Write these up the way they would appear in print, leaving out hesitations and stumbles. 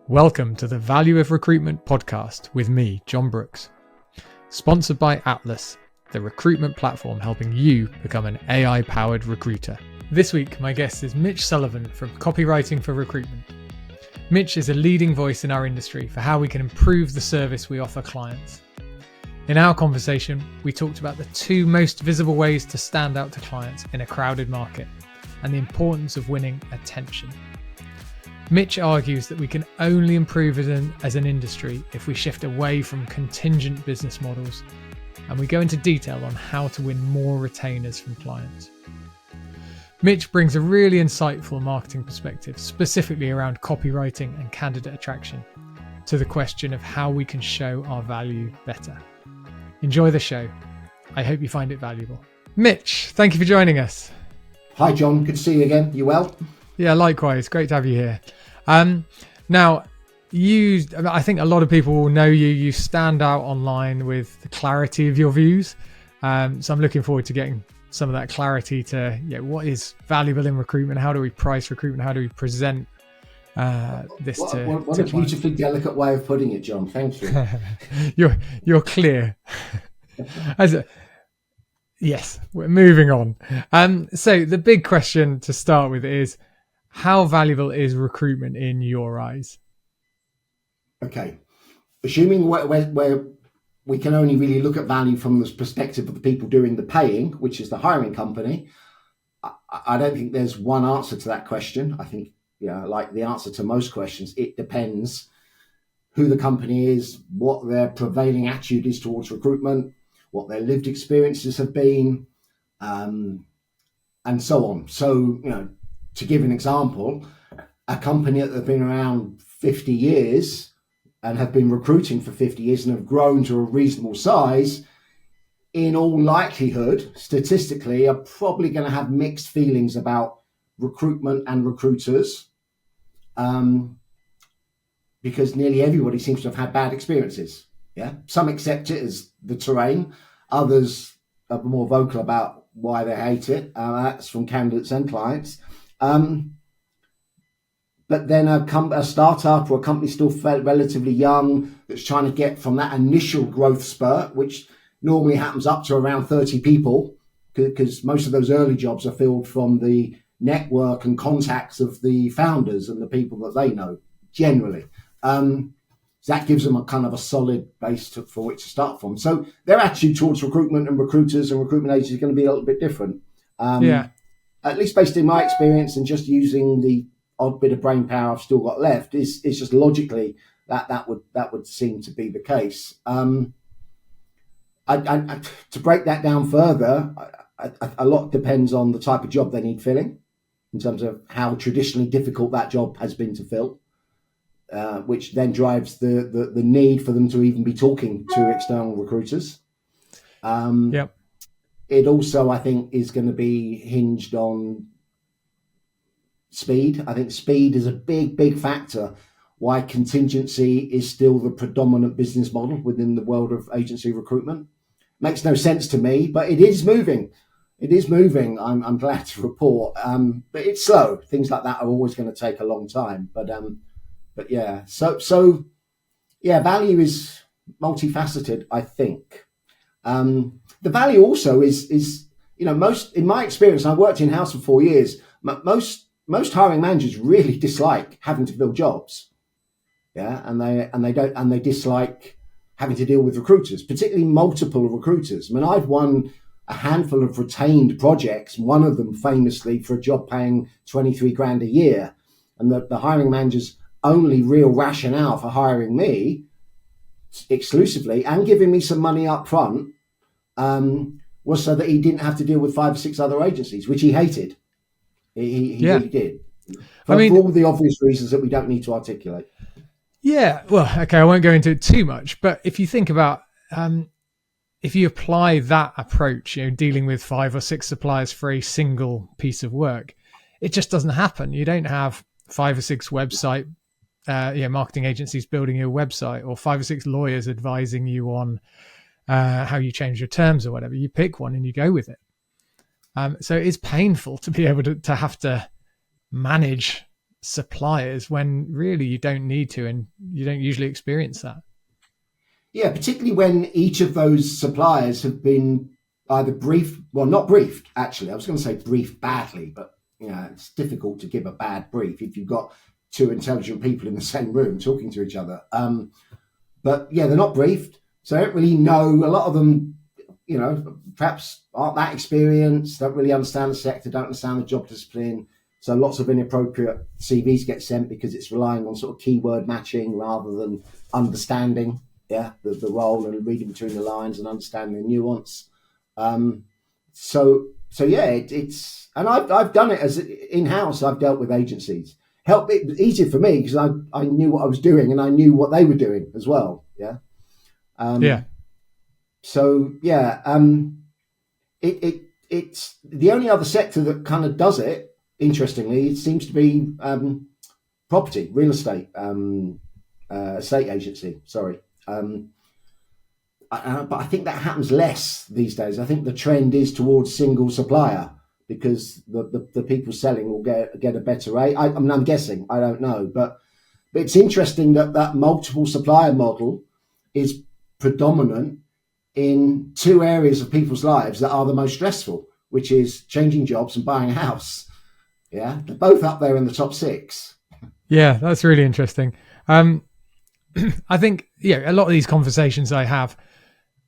Welcome to the Value of Recruitment podcast with me, John Brooks. Sponsored by Atlas, the recruitment platform helping you become an AI-powered recruiter. This week, my guest is Mitch Sullivan from Copywriting for Recruitment. Mitch is a leading voice in our industry for how we can improve the service we offer clients. In our conversation, we talked about the two most visible ways to stand out to clients in a crowded market and the importance of winning attention. Mitch argues that we can only improve as an industry if we shift away from contingent business models, and we go into detail on how to win more retainers from clients. Mitch brings a really insightful marketing perspective, specifically around copywriting and candidate attraction, to the question of how we can show our value better. Enjoy the show. I hope you find it valuable. Mitch, thank you for joining us. Hi, John. Good to see you again. You well? Yeah, likewise. Great to have you here. Now, I think a lot of people will know you. You stand out online with the clarity of your views. So I'm looking forward to getting some of that clarity to what is valuable in recruitment. How do we price recruitment? How do we present this to What a beautifully delicate way of putting it, John. Thank you. You're clear. Yes, we're moving on. So the big question to start with is, how valuable is recruitment in your eyes? Okay. Assuming where we can only really look at value from the perspective of the people doing the paying, which is the hiring company, I don't think there's one answer to that question. I think, like the answer to most questions, it depends who the company is, what their prevailing attitude is towards recruitment, what their lived experiences have been, and so on. So, to give an example, a company that have been around 50 years and have been recruiting for 50 years and have grown to a reasonable size, in all likelihood, statistically, are probably going to have mixed feelings about recruitment and recruiters, because nearly everybody seems to have had bad experiences. Yeah, some accept it as the terrain, others are more vocal about why they hate it. That's from candidates and clients. But then a startup or a company still relatively young that's trying to get from that initial growth spurt, which normally happens up to around 30 people, because most of those early jobs are filled from the network and contacts of the founders and the people that they know, generally. So that gives them a kind of a solid base for which to start from. So their attitude towards recruitment and recruiters and recruitment agencies is going to be a little bit different. At least based in my experience and just using the odd bit of brain power I've still got left, is just logically that would seem to be the case. To break that down further, a lot depends on the type of job they need filling, in terms of how traditionally difficult that job has been to fill, which then drives the need for them to even be talking to external recruiters. It also, I think, is going to be hinged on speed. I think speed is a big factor why contingency is still the predominant business model within the world of agency recruitment. Makes no sense to me, but it is moving. It is moving, I'm glad to report. But it's slow. Things like that are always going to take a long time. But yeah. So value is multifaceted, I think. The value also is most, in my experience, I've worked in-house for 4 years, most hiring managers really dislike having to fill jobs. Yeah. And they dislike having to deal with recruiters, particularly multiple recruiters. I mean, I've won a handful of retained projects, one of them famously for a job paying 23 grand a year. And the hiring manager's only real rationale for hiring me exclusively and giving me some money up front was so that he didn't have to deal with 5 or 6 other agencies, which he hated. He really did. For all the obvious reasons that we don't need to articulate. Yeah, well, okay, I won't go into it too much, but if you think about, if you apply that approach, dealing with 5 or 6 suppliers for a single piece of work, it just doesn't happen. You don't have 5 or 6 website, marketing agencies building your website, or 5 or 6 lawyers advising you on how you change your terms or whatever. You pick one and you go with it. So it's painful to be able to have to manage suppliers when really you don't need to, and you don't usually experience that. Yeah, particularly when each of those suppliers have been either briefed, well, not briefed, actually. I was going to say briefed badly, but it's difficult to give a bad brief if you've got two intelligent people in the same room talking to each other. But yeah, they're not briefed, so they don't really know. A lot of them, perhaps aren't that experienced, don't really understand the sector, don't understand the job discipline. So lots of inappropriate CVs get sent because it's relying on sort of keyword matching rather than understanding the role and reading between the lines and understanding the nuance. So yeah, it's, and I've done it as in-house. I've dealt with agencies. It was easier for me because I knew what I was doing and I knew what they were doing as well. Yeah. So yeah, it's the only other sector that kind of does it. Interestingly, it seems to be property, real estate, estate agency. Sorry. But I think that happens less these days. I think the trend is towards single supplier because the people selling will get a better rate. I mean, I'm guessing. I don't know, but it's interesting that multiple supplier model is predominant in two areas of people's lives that are the most stressful, which is changing jobs and buying a house. Yeah, they're both up there in the top 6. Yeah, that's really interesting. I think, a lot of these conversations I have,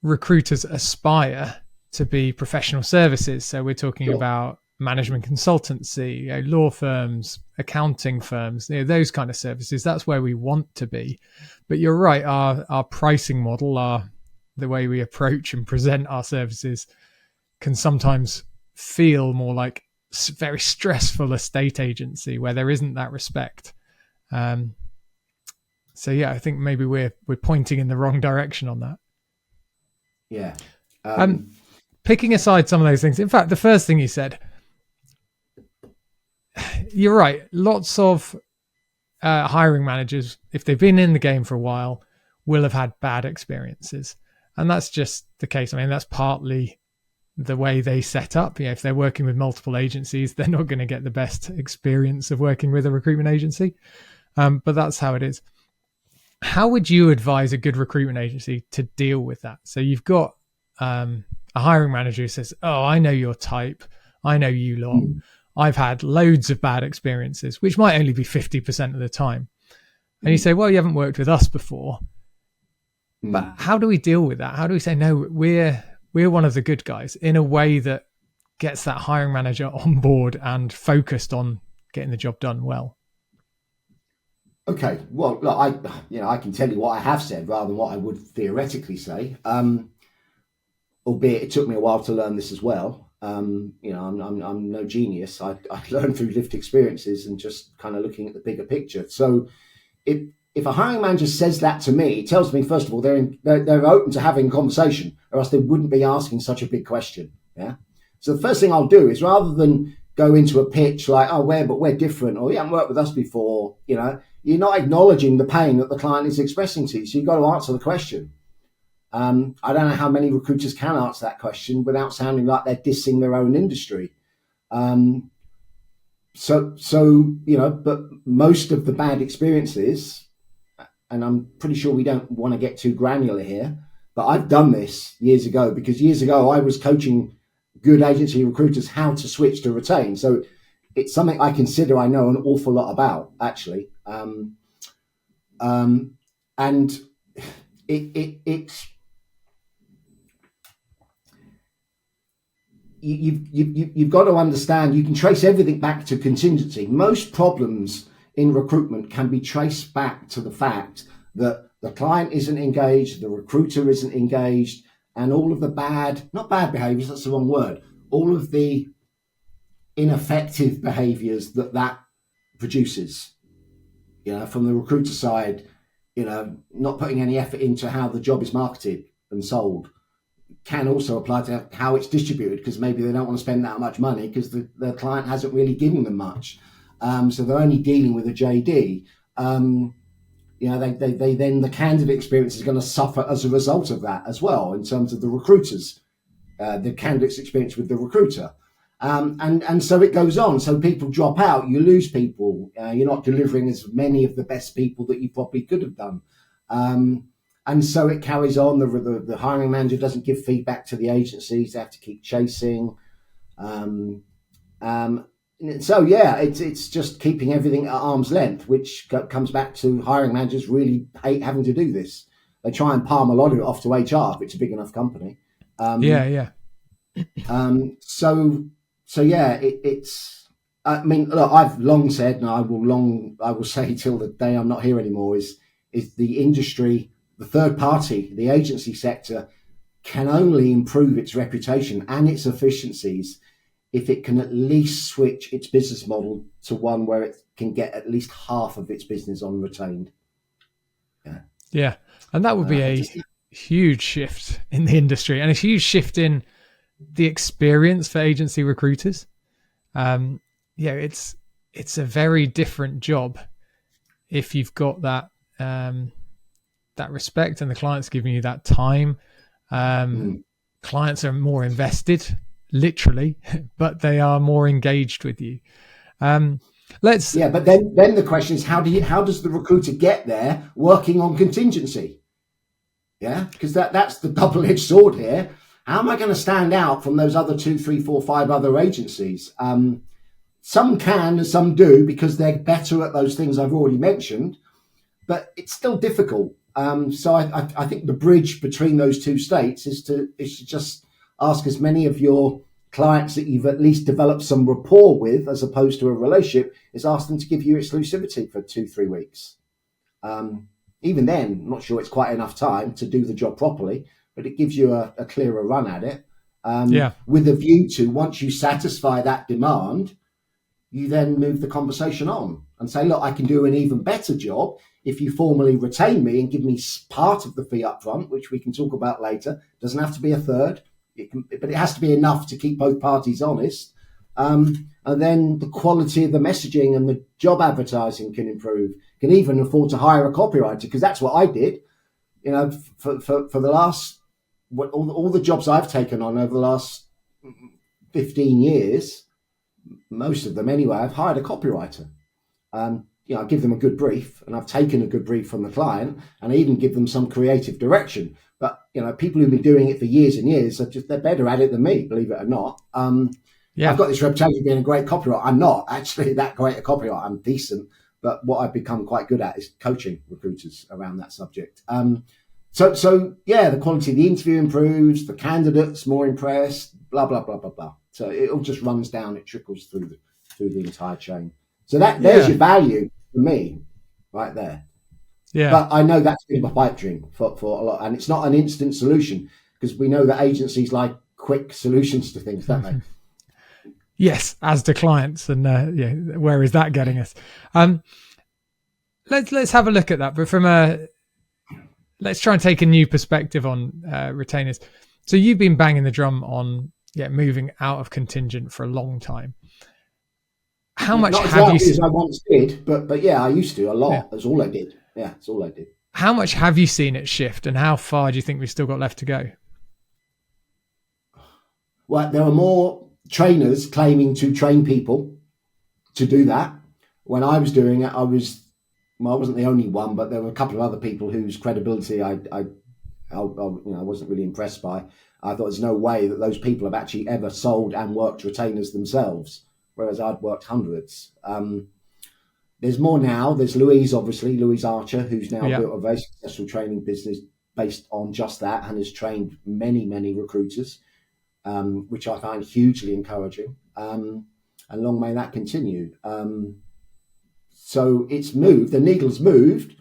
recruiters aspire to be professional services. So we're talking about management consultancy, law firms, accounting firms, those kind of services. That's where we want to be. But you're right, our pricing model, the way we approach and present our services can sometimes feel more like very stressful estate agency where there isn't that respect. So yeah, I think maybe we're pointing in the wrong direction on that. Yeah. Picking aside some of those things. In fact, the first thing you said, you're right. Lots of hiring managers, if they've been in the game for a while, will have had bad experiences. And that's just the case. I mean, that's partly the way they set up. If they're working with multiple agencies, they're not going to get the best experience of working with a recruitment agency. But that's how it is. How would you advise a good recruitment agency to deal with that? So you've got a hiring manager who says, "Oh, I know your type. I know you lot. I've had loads of bad experiences," which might only be 50% of the time. And you say, "Well, you haven't worked with us before." But how do we deal with that? How do we say, "No, we're one of the good guys," in a way that gets that hiring manager on board and focused on getting the job done well? Okay, well, look, I can tell you what I have said rather than what I would theoretically say. Albeit it took me a while to learn this as well. I'm no genius. I learned through lived experiences and just kind of looking at the bigger picture. So if a hiring manager says that to me, it tells me, first of all, they're open to having a conversation, or else they wouldn't be asking such a big question. Yeah. So the first thing I'll do is, rather than go into a pitch like, "Oh, we're different," or "You haven't worked with us before," you're not acknowledging the pain that the client is expressing to you. So you've got to answer the question. I don't know how many recruiters can answer that question without sounding like they're dissing their own industry. But most of the bad experiences, and I'm pretty sure we don't want to get too granular here, but I've done this years ago, because years ago I was coaching good agency recruiters how to switch to retain. So it's something I consider I know an awful lot about, actually. And it's you've got to understand, you can trace everything back to contingency. Most problems in recruitment can be traced back to the fact that the client isn't engaged, the recruiter isn't engaged, and all of the not bad behaviors, that's the wrong word, all of the ineffective behaviors that produces, from the recruiter side, not putting any effort into how the job is marketed and sold, can also apply to how it's distributed, because maybe they don't want to spend that much money because the client hasn't really given them much. So they're only dealing with a JD. They then, the candidate experience is going to suffer as a result of that as well, in terms of the recruiters, the candidate's experience with the recruiter. And so it goes on. So people drop out, you lose people, you're not delivering as many of the best people that you probably could have done. And so it carries on. The hiring manager doesn't give feedback to the agencies. They have to keep chasing. So yeah, it's just keeping everything at arm's length, which comes back to hiring managers really hate having to do this. They try and palm a lot of it off to HR if it's a big enough company. Yeah. So yeah, it's. I mean, look, I've long said, and I will say till the day I'm not here anymore, is the industry, the third party, the agency sector, can only improve its reputation and its efficiencies if it can at least switch its business model to one where it can get at least half of its business on retained. Yeah. And that would be a huge shift in the industry and a huge shift in the experience for agency recruiters. It's a very different job if you've got that respect and the client's giving you that time. Clients are more invested, literally, but they are more engaged with you. But then the question is, how does the recruiter get there working on contingency? Yeah, because that's the double-edged sword here. How am I going to stand out from those other 2, 3, 4, 5 other agencies? Some can and some do because they're better at those things I've already mentioned, but it's still difficult. So I think the bridge between those two states is to just ask as many of your clients that you've at least developed some rapport with, as opposed to a relationship, is ask them to give you exclusivity for 2-3 weeks. Even then, I'm not sure it's quite enough time to do the job properly, but it gives you a clearer run at it. With a view to, once you satisfy that demand, you then move the conversation on and say, look, I can do an even better job if you formally retain me and give me part of the fee up front, which we can talk about later. Doesn't have to be a third, but it has to be enough to keep both parties honest. And then the quality of the messaging and the job advertising can improve. Can even afford to hire a copywriter, because that's what I did. You know, for the last, all the jobs I've taken on over the last 15 years, most of them anyway, I've hired a copywriter. I give them a good brief, and I've taken a good brief from the client, and I even give them some creative direction. But people who've been doing it for years and years they're better at it than me, believe it or not. I've got this reputation of being a great copywriter. I'm not actually that great a copywriter. I'm decent, but what I've become quite good at is coaching recruiters around that subject. So the quality of the interview improves, the candidate's more impressed, blah blah blah blah blah. So it all just runs down, it trickles through the entire chain. So there's your value for me, right there. Yeah. But I know that's been a pipe dream for a lot, and it's not an instant solution, because we know that agencies like quick solutions to things, don't they? Yes, as do clients, and where is that getting us? Let's have a look at that, but let's try and take a new perspective on retainers. So you've been banging the drum on moving out of contingent for a long time. How much have you seen? I once did, but yeah, I used to a lot. Yeah. That's all I did. Yeah, that's all I did. How much have you seen it shift, and how far do you think we've still got left to go? Well, there are more trainers claiming to train people to do that. When I was doing it, I wasn't the only one, but there were a couple of other people whose credibility I wasn't really impressed by. I thought there's no way that those people have actually ever sold and worked retainers themselves, whereas I'd worked hundreds. There's more now. There's Louise Archer, who's now built a very successful training business based on just that, and has trained many, many recruiters, which I find hugely encouraging. And long may that continue. So it's moved. The needle's moved.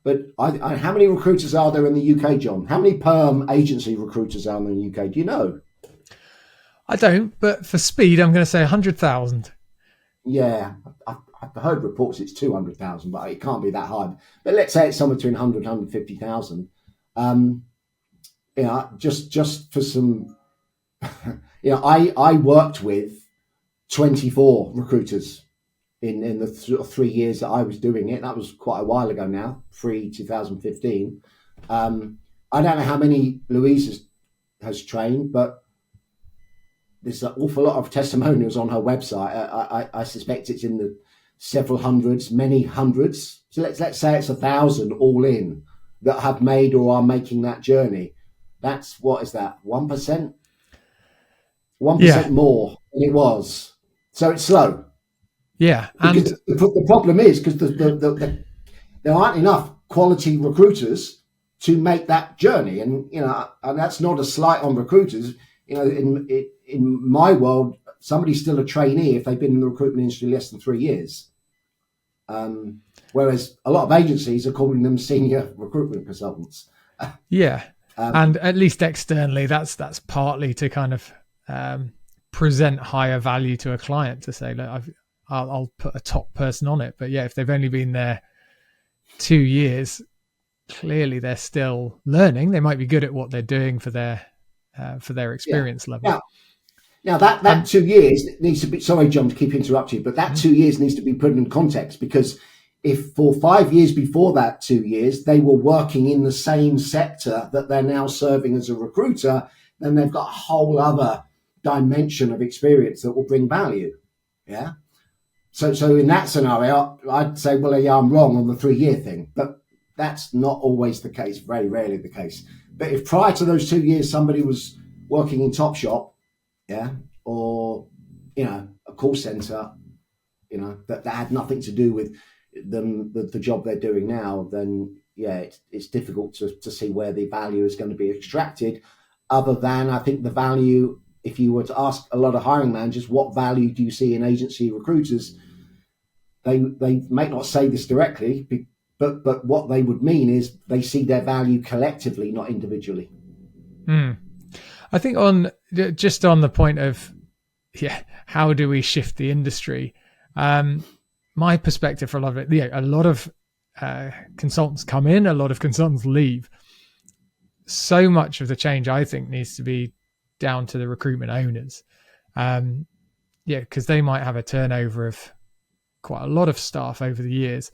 But how many recruiters are there in the UK, John? How many perm agency recruiters are there in the UK? Do you know? I don't, but for speed, I'm going to say 100,000. Yeah, I've heard reports it's 200,000, but it can't be that high. But let's say it's somewhere between 100 and 150,000. Just for some, I worked with 24 recruiters in the 3 years that I was doing it. That was quite a while ago now, pre-2015. I don't know how many Louise has trained, but there's an awful lot of testimonials on her website. I suspect it's in the several hundreds, many hundreds. So let's say it's 1,000 all in that have made or are making that journey. That's, what is that? 1%? 1% more than it was. So it's slow. Yeah. Because the problem is because there aren't enough quality recruiters to make that journey. And, and that's not a slight on recruiters. In my world, somebody's still a trainee if they've been in the recruitment industry less than 3 years. Whereas a lot of agencies are calling them senior recruitment consultants. Yeah. And at least externally, that's partly to kind of present higher value to a client, to say, look, I'll put a top person on it. But yeah, if they've only been there 2 years, clearly they're still learning. They might be good at what they're doing for their experience level. Now that 2 years needs to be, sorry, John, to keep interrupting you, but that 2 years needs to be put in context, because if for 5 years before that 2 years, they were working in the same sector that they're now serving as a recruiter, then they've got a whole other dimension of experience that will bring value. Yeah. So in that scenario, I'd say, well, yeah, I'm wrong on the 3 year thing, but that's not always the case, very rarely the case. But if prior to those 2 years, somebody was working in Topshop, yeah, or, a call center, that had nothing to do with them, the job they're doing now, then yeah, it's difficult to see where the value is going to be extracted, other than, I think, the value, if you were to ask a lot of hiring managers, what value do you see in agency recruiters? They may not say this directly, but what they would mean is they see their value collectively, not individually. I think on the point of, how do we shift the industry? My perspective for a lot of it, a lot of consultants come in, a lot of consultants leave. So much of the change, I think, needs to be down to the recruitment owners. Because they might have a turnover of quite a lot of staff over the years.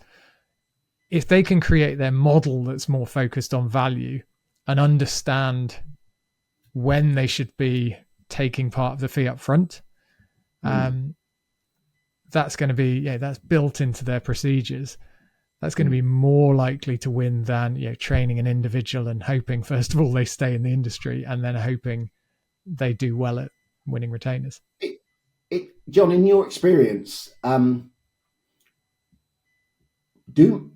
If they can create their model that's more focused on value and understand when they should be taking part of the fee up front, that's going to be, that's built into their procedures. That's going to be more likely to win than, training an individual and hoping, first of all, they stay in the industry, and then hoping they do well at winning retainers. John, in your experience, do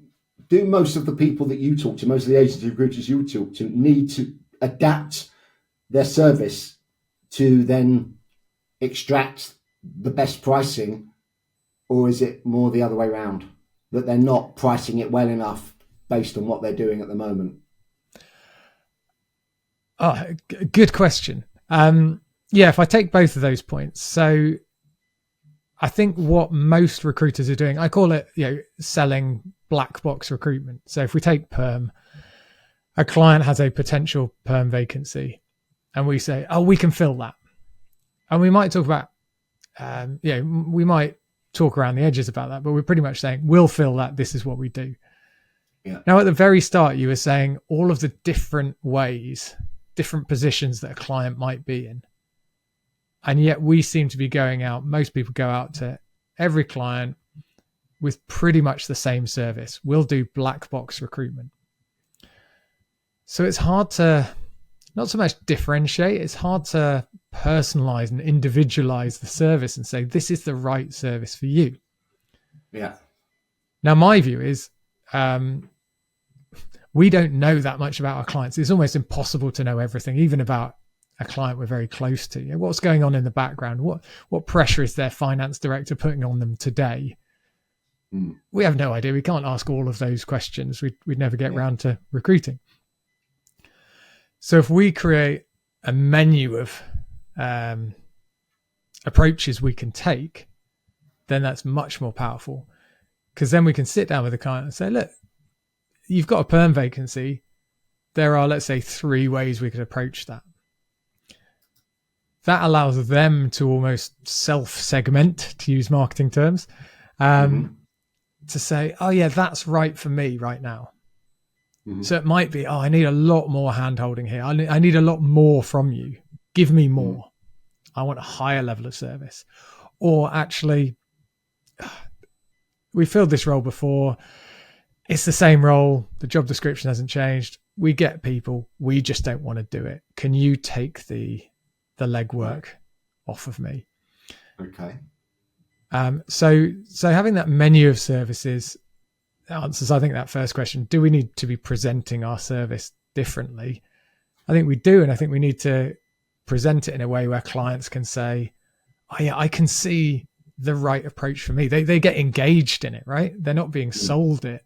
most of the people that you talk to, most of the agency recruiters you talk to, need to adapt their service to then extract the best pricing, or is it more the other way around, that they're not pricing it well enough based on what they're doing at the moment? Oh, good question. If I take both of those points, so I think what most recruiters are doing, I call it, selling black box recruitment. So if we take perm, a client has a potential perm vacancy, and we say, oh, we can fill that. And we might talk about, we might talk around the edges about that, but we're pretty much saying, we'll fill that. This is what we do. Yeah. Now, at the very start, you were saying all of the different ways, different positions that a client might be in. And yet we seem to be going out, most people go out to every client with pretty much the same service. We'll do black box recruitment. So it's hard to, not so much differentiate, it's hard to personalize and individualize the service and say, this is the right service for you. Yeah. Now, my view is, we don't know that much about our clients. It's almost impossible to know everything, even about a client we're very close to. What's going on in the background? What pressure is their finance director putting on them today? We have no idea. We can't ask all of those questions. We'd never get around to recruiting. So if we create a menu of approaches we can take, then that's much more powerful, because then we can sit down with the client and say, look, you've got a perm vacancy. There are, let's say, 3 ways we could approach that. That allows them to almost self-segment, to use marketing terms, to say, oh yeah, that's right for me right now. So it might be, I need a lot more hand-holding here. I need a lot more from you. Give me more. I want a higher level of service. Or actually, we filled this role before. It's the same role. The job description hasn't changed. We get people. We just don't want to do it. Can you take the legwork off of me? Okay. So having that menu of services answers, I think, that first question. Do we need to be presenting our service differently? I think we do. And I think we need to present it in a way where clients can say, oh yeah, I can see the right approach for me. They get engaged in it, right? They're not being sold it.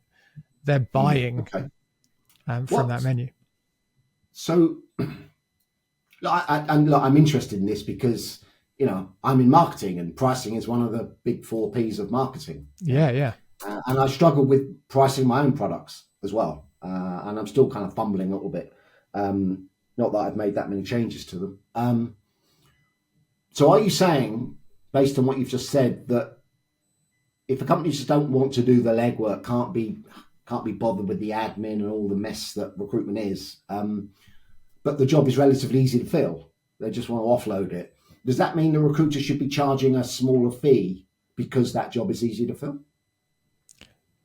They're buying from that menu. So I'm interested in this because, I'm in marketing, and pricing is one of the big 4 Ps of marketing. Yeah. And I struggle with pricing my own products as well. And I'm still kind of fumbling a little bit. Not that I've made that many changes to them. So are you saying, based on what you've just said, that if a company just don't want to do the legwork, can't be bothered with the admin and all the mess that recruitment is, but the job is relatively easy to fill, they just want to offload it, does that mean the recruiter should be charging a smaller fee because that job is easy to fill?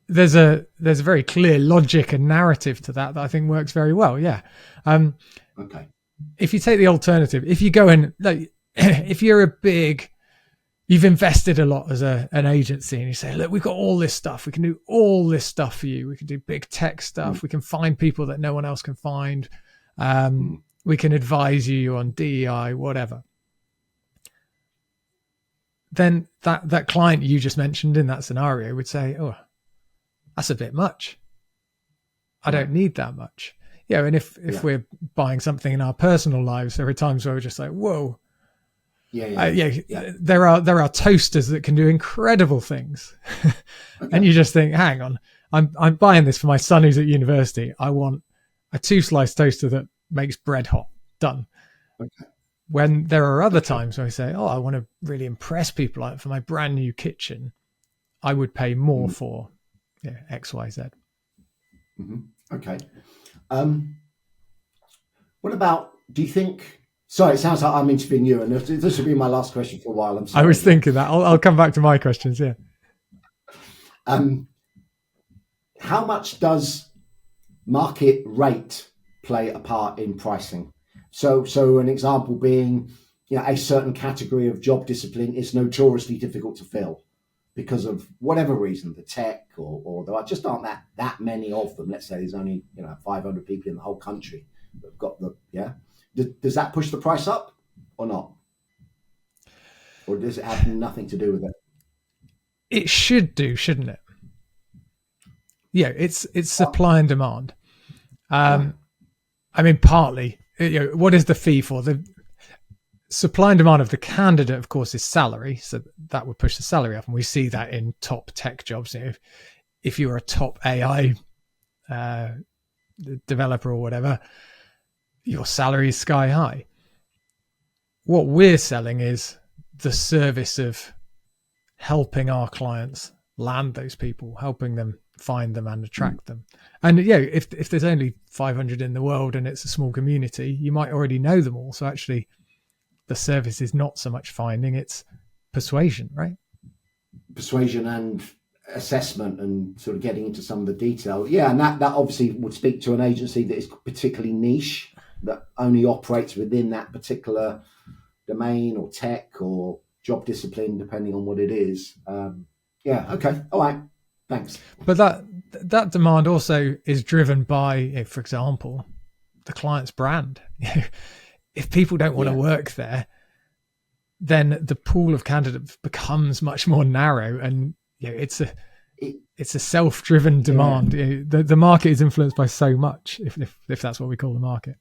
There's a very clear logic and narrative to that I think works very well. Yeah. Okay. If you take the alternative, if you go in, like, if you're you've invested a lot as an agency, and you say, look, we've got all this stuff. We can do all this stuff for you. We can do big tech stuff. We can find people that no one else can find. We can advise you on DEI, whatever. Then that client you just mentioned in that scenario would say, oh, that's a bit much. I don't need that much. Yeah. And if we're buying something in our personal lives, there are times where we're just like, whoa. There are toasters that can do incredible things. And you just think, hang on, I'm buying this for my son who's at university. I want a 2-slice toaster that makes bread hot. Done. Okay. When there are other times where I say, oh, I want to really impress people, like for my brand new kitchen, I would pay more for X, Y, Z. Okay. What about, do you think, sorry, it sounds like I'm interviewing you, and this will be my last question for a while. I'm sorry. I was thinking that. I'll come back to my questions, yeah. How much does market rate play a part in pricing? So an example being, a certain category of job discipline is notoriously difficult to fill because of whatever reason, the tech or there just aren't that many of them. Let's say there's only 500 people in the whole country that've got does that push the price up or not? Or does it have nothing to do with it? It should do, shouldn't it? Yeah, it's supply and demand. I mean, partly, what is the fee for? The supply and demand of the candidate, of course, is salary. So that would push the salary up. And we see that in top tech jobs. If you're a top AI developer or whatever, your salary is sky high. What we're selling is the service of helping our clients land those people, helping them find them and attract them. And if there's only 500 in the world and it's a small community, you might already know them all. So actually the service is not so much finding, it's persuasion, right? Persuasion and assessment and sort of getting into some of the detail. Yeah, and that obviously would speak to an agency that is particularly niche, that only operates within that particular domain or tech or job discipline, depending on what it is. Okay, all right, thanks. But that demand also is driven by, for example, the client's brand. If people don't want to work there, then the pool of candidates becomes much more narrow, and it's a self-driven demand. The market is influenced by so much, if that's what we call the market.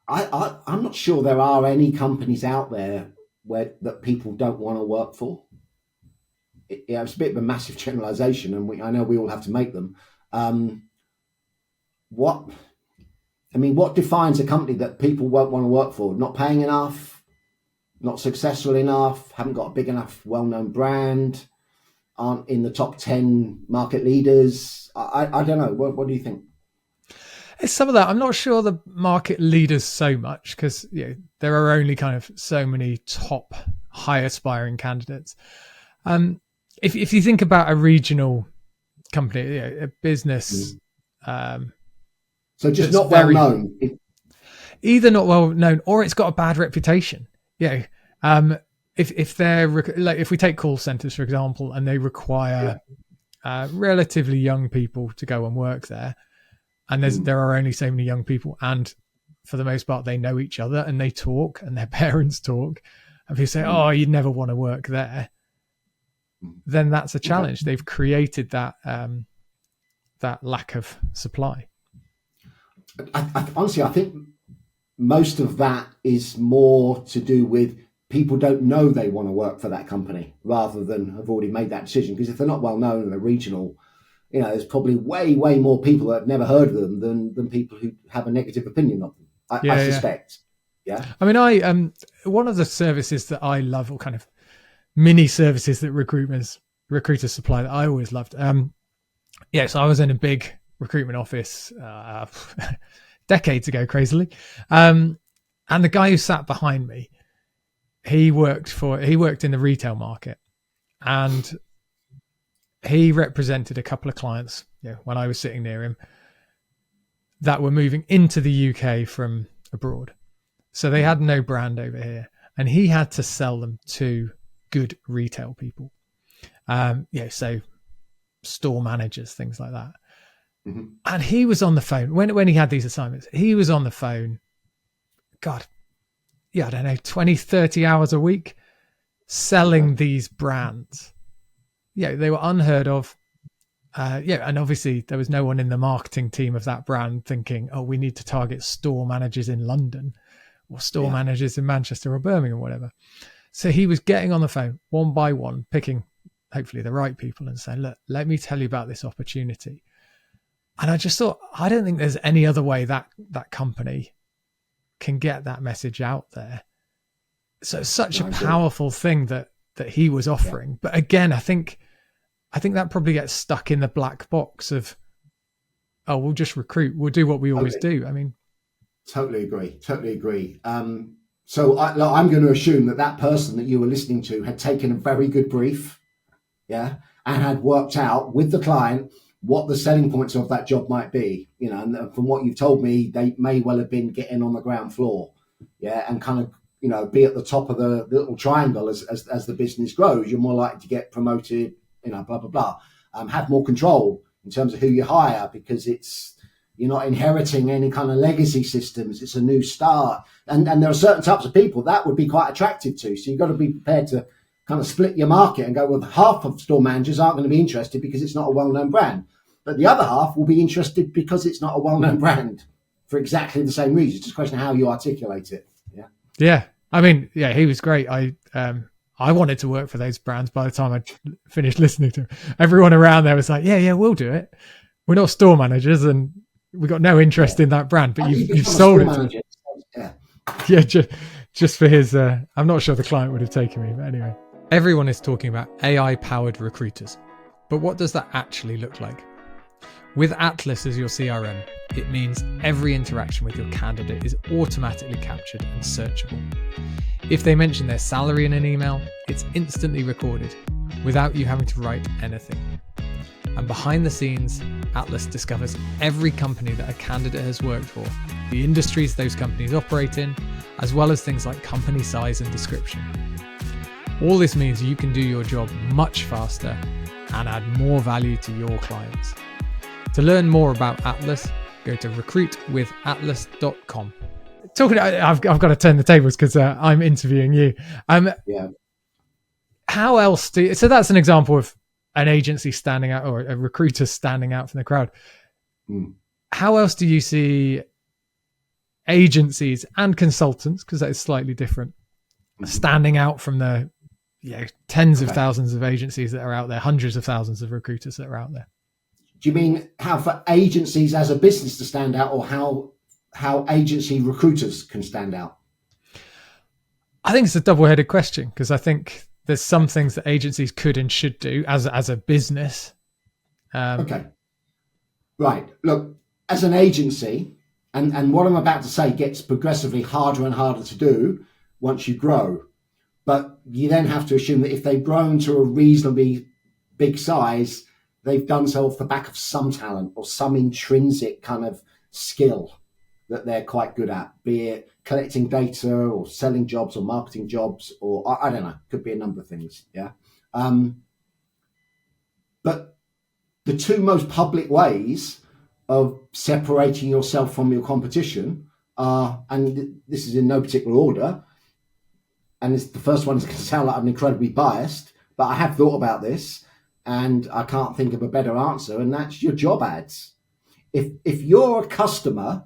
I'm not sure there are any companies out there that people don't want to work for. It's a bit of a massive generalization, and I know we all have to make them. What defines a company that people won't want to work for? Not paying enough, not successful enough, haven't got a big enough well-known brand, aren't in the top 10 market leaders. I don't know. What do you think? It's some of that. I'm not sure the market leaders so much because there are only kind of so many top high aspiring candidates. If you think about a regional company, a business, so just not well known, either not well known or it's got a bad reputation. If they're like, if we take call centers for example, and they require relatively young people to go and work there, and there are only so many young people, and for the most part they know each other and they talk and their parents talk, and people say, "Oh, you'd never want to work there," then that's a challenge. They've created that that lack of supply. Honestly, I think most of that is more to do with people don't know they want to work for that company rather than have already made that decision. Because if they're not well known and they're regional, there's probably way more people that have never heard of them than people who have a negative opinion of them. I suspect. Yeah. I mean, one of the services that I love, or kind of mini services that recruiters supply that I always loved. So I was in a big recruitment office decades ago, crazily. And the guy who sat behind me, he worked in the retail market, and he represented a couple of clients when I was sitting near him that were moving into the UK from abroad. So they had no brand over here, and he had to sell them to good retail people. So store managers, things like that. Mm-hmm. And he was on the phone when he had these assignments. He was on the phone, God, I don't know, 20, 30 hours a week selling these brands. They were unheard of. And obviously there was no one in the marketing team of that brand thinking, oh, we need to target store managers in London or store managers in Manchester or Birmingham or whatever. So he was getting on the phone one by one, picking hopefully the right people and saying, look, let me tell you about this opportunity. And I just thought, I don't think there's any other way that company can get that message out there. So it's such a powerful thing that he was offering. But again, I think that probably gets stuck in the black box of, oh, we'll just recruit. We'll do what we always do. I mean, totally agree. So I'm going to assume that person that you were listening to had taken a very good brief, and had worked out with the client what the selling points of that job might be, and from what you've told me, they may well have been getting on the ground floor, and kind of, be at the top of the little triangle as the business grows. You're more likely to get promoted, blah, blah, blah. Have more control in terms of who you hire, because you're not inheriting any kind of legacy systems. It's a new start. And there are certain types of people that would be quite attractive to. So you've got to be prepared to kind of split your market and go, well, half of store managers aren't going to be interested because it's not a well-known brand. But the other half will be interested because it's not a well-known brand for exactly the same reason. It's just a question of how you articulate it. Yeah. Yeah. I mean, he was great. I wanted to work for those brands by the time I finished listening to him. Everyone around there was like, yeah, we'll do it. We're not store managers and we got no interest in that brand, but you've sold it to him. Just for his, I'm not sure the client would have taken me, but anyway. Everyone is talking about AI-powered recruiters, but what does that actually look like? With Atlas as your CRM, it means every interaction with your candidate is automatically captured and searchable. If they mention their salary in an email, it's instantly recorded without you having to write anything. And behind the scenes, Atlas discovers every company that a candidate has worked for, the industries those companies operate in, as well as things like company size and description. All this means you can do your job much faster and add more value to your clients. To learn more about Atlas, go to recruitwithatlas.com. I've got to turn the tables because I'm interviewing you. How else so that's an example of an agency standing out or a recruiter standing out from the crowd. How else do you see agencies and consultants, because that is slightly different, standing out from the tens of thousands of agencies that are out there, hundreds of thousands of recruiters that are out there? Do you mean how for agencies as a business to stand out, or how agency recruiters can stand out? I think it's a double-headed question, because I think there's some things that agencies could and should do as a business. Okay. Right. Look, as an agency, and what I'm about to say gets progressively harder and harder to do once you grow. But you then have to assume that if they've grown to a reasonably big size, they've done so off the back of some talent or some intrinsic kind of skill that they're quite good at, be it collecting data or selling jobs or marketing jobs, or I don't know, could be a number of things. Yeah. But the two most public ways of separating yourself from your competition are, and this is in no particular order, and the first one is going to sound like I'm incredibly biased, but I have thought about this and I can't think of a better answer, and that's your job ads. If you're a customer,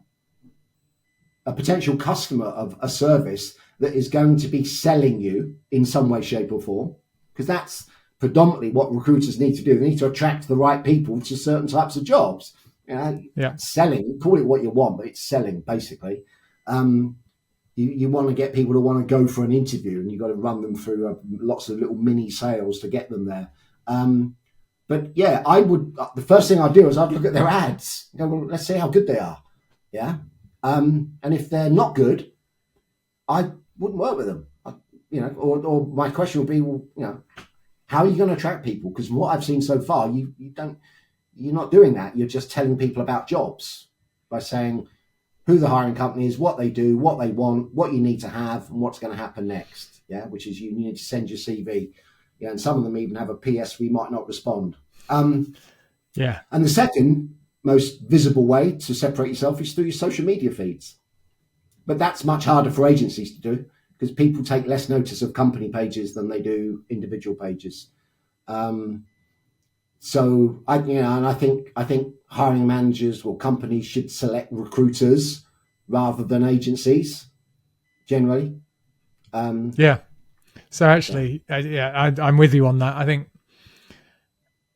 a potential customer of a service that is going to be selling you in some way, shape or form, because that's predominantly what recruiters need to do. They need to attract the right people to certain types of jobs. Selling, call it what you want, but it's selling basically. You want to get people to want to go for an interview, and you've got to run them through lots of little mini sales to get them there. But yeah, the first thing I'd do is I'd look at their ads. Go, well, let's see how good they are. Yeah. And if they're not good, I wouldn't work with them. Or my question would be, well, how are you going to attract people? Because from what I've seen so far, you're not doing that. You're just telling people about jobs by saying who the hiring company is, what they do, what they want, what you need to have, and what's going to happen next. Yeah, which is you need to send your CV. Yeah, and some of them even have a PS, we might not respond. And the second most visible way to separate yourself is through your social media feeds. But that's much harder for agencies to do because people take less notice of company pages than they do individual pages. So I think hiring managers or companies should select recruiters rather than agencies generally. So actually, I'm with you on that. I think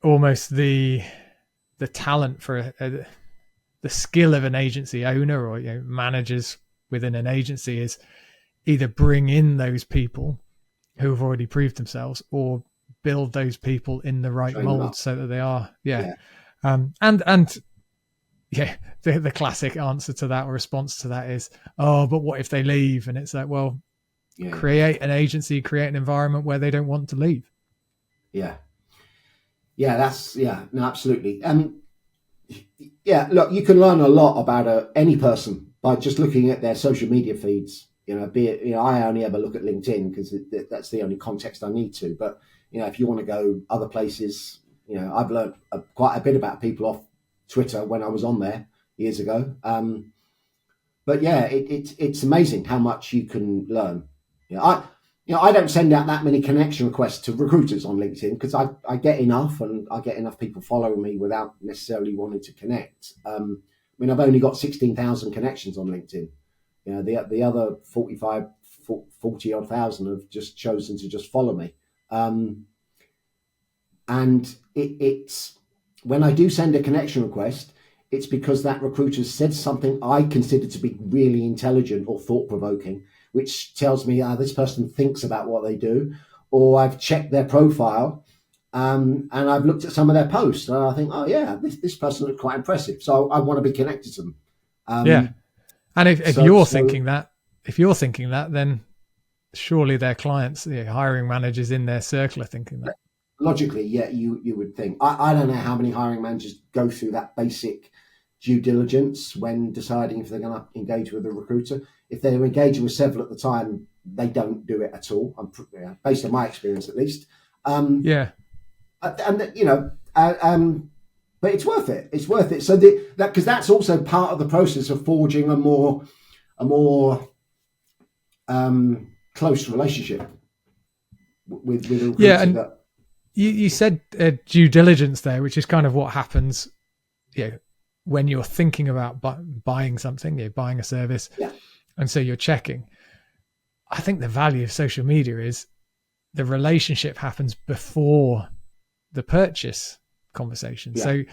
almost the talent for the skill of an agency owner or managers within an agency is either bring in those people who have already proved themselves or build those people in the right mold so that they are the classic answer to that or response to that is, oh, but what if they leave? And it's like, well, create an agency, create an environment where they don't want to leave. Absolutely. Look, you can learn a lot about any person by just looking at their social media feeds. I only ever look at LinkedIn because that's the only context I need to. But if you want to go other places, I've learned quite a bit about people off Twitter when I was on there years ago. But yeah, it's amazing how much you can learn. I don't send out that many connection requests to recruiters on LinkedIn because I get enough, and I get enough people following me without necessarily wanting to connect. I've only got 16,000 connections on LinkedIn. The other 40 odd thousand have just chosen to just follow me. And it's when I do send a connection request, it's because that recruiter said something I consider to be really intelligent or thought-provoking, which tells me this person thinks about what they do, or I've checked their profile and I've looked at some of their posts and I think, this person looks quite impressive. So I want to be connected to them. And if you're thinking that, then surely their clients, hiring managers in their circle are thinking that. Logically, you would think. I don't know how many hiring managers go through that basic due diligence when deciding if they're going to engage with a recruiter. If they're engaging with several at the time, they don't do it at all. Based on my experience, at least. But it's worth it. It's worth it. So because that's also part of the process of forging a more close relationship with a recruiter. Yeah, and you said due diligence there, which is kind of what happens, when you're thinking about buying something, buying a service. Yeah. And so you're checking. I think the value of social media is the relationship happens before the purchase conversation. Yeah. So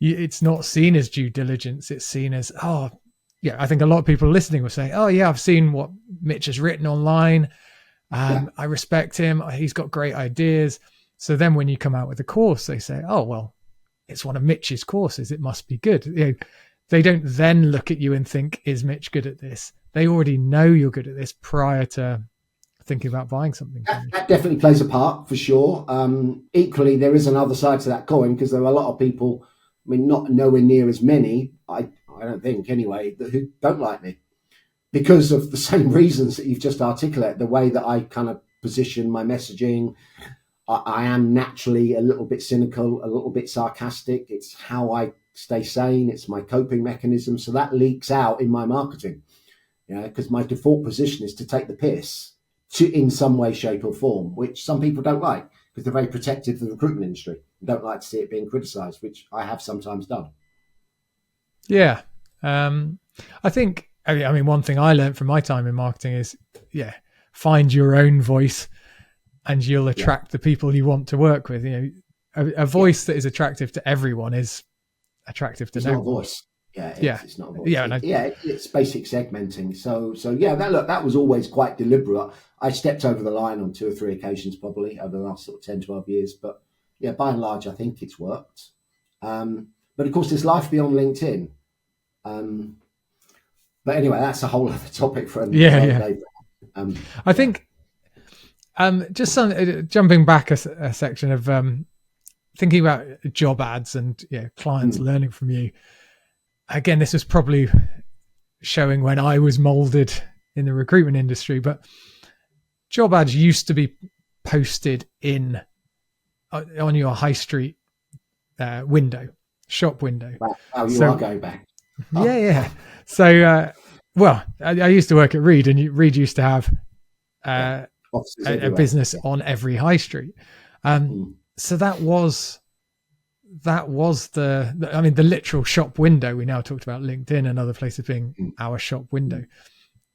it's not seen as due diligence. It's seen as, I think a lot of people listening will say, I've seen what Mitch has written online. I respect him. He's got great ideas. So then when you come out with a course, they say, it's one of Mitch's courses. It must be good. they don't then look at you and think, is Mitch good at this? They already know you're good at this prior to thinking about buying something from you. That definitely plays a part, for sure. Equally, there is another side to that coin, because there are a lot of people, I mean, not nowhere near as many, I don't think anyway, who don't like me because of the same reasons that you've just articulated. The way that I kind of position my messaging, I am naturally a little bit cynical, a little bit sarcastic. It's how I stay sane. It's my coping mechanism. So that leaks out in my marketing, because my default position is to take the piss in some way, shape or form, which some people don't like, because they're very protective of the recruitment industry and don't like to see it being criticized, which I have sometimes done. Yeah. I think, I mean, one thing I learned from my time in marketing is, find your own voice and you'll attract the people you want to work with. A voice that is attractive to everyone is attractive to no one. Voice. It's not a voice. It's basic segmenting. So that was always quite deliberate. I stepped over the line on 2 or 3 occasions probably over the last sort of 10, 12 years. But by and large, I think it's worked. But of course, there's life beyond LinkedIn. But anyway, that's a whole other topic for another day. I think just jumping back a section of thinking about job ads and clients learning from you. Again, this was probably showing when I was molded in the recruitment industry, but job ads used to be posted on your high street shop window. Wow, you are going back. Yeah. So, I used to work at Reed, and Reed used to have a business on every high street. So that was the literal shop window. We now talked about LinkedIn and other places being our shop window.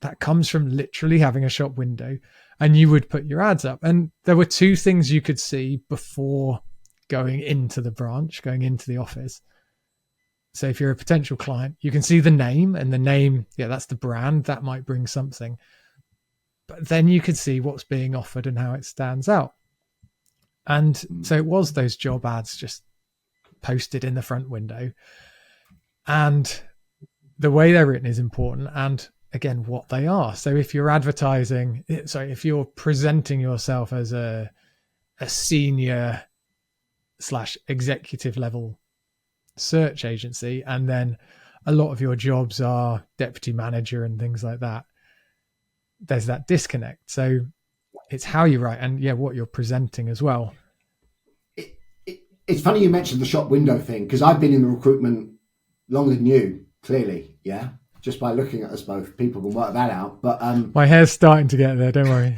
That comes from literally having a shop window, and you would put your ads up. And there were 2 things you could see before going into the branch, going into the office. So if you're a potential client, you can see the name, and the name, that's the brand. That might bring something. But then you could see what's being offered and how it stands out. And so it was those job ads just posted in the front window. And the way they're written is important. And again, what they are. So if you're if you're presenting yourself as a senior / executive level search agency, and then a lot of your jobs are deputy manager and things like that, there's that disconnect. So it's how you write and what you're presenting as well. It's funny you mentioned the shop window thing, because I've been in the recruitment longer than you, clearly. Just by looking at us both, people can work that out. But my hair's starting to get there, don't worry.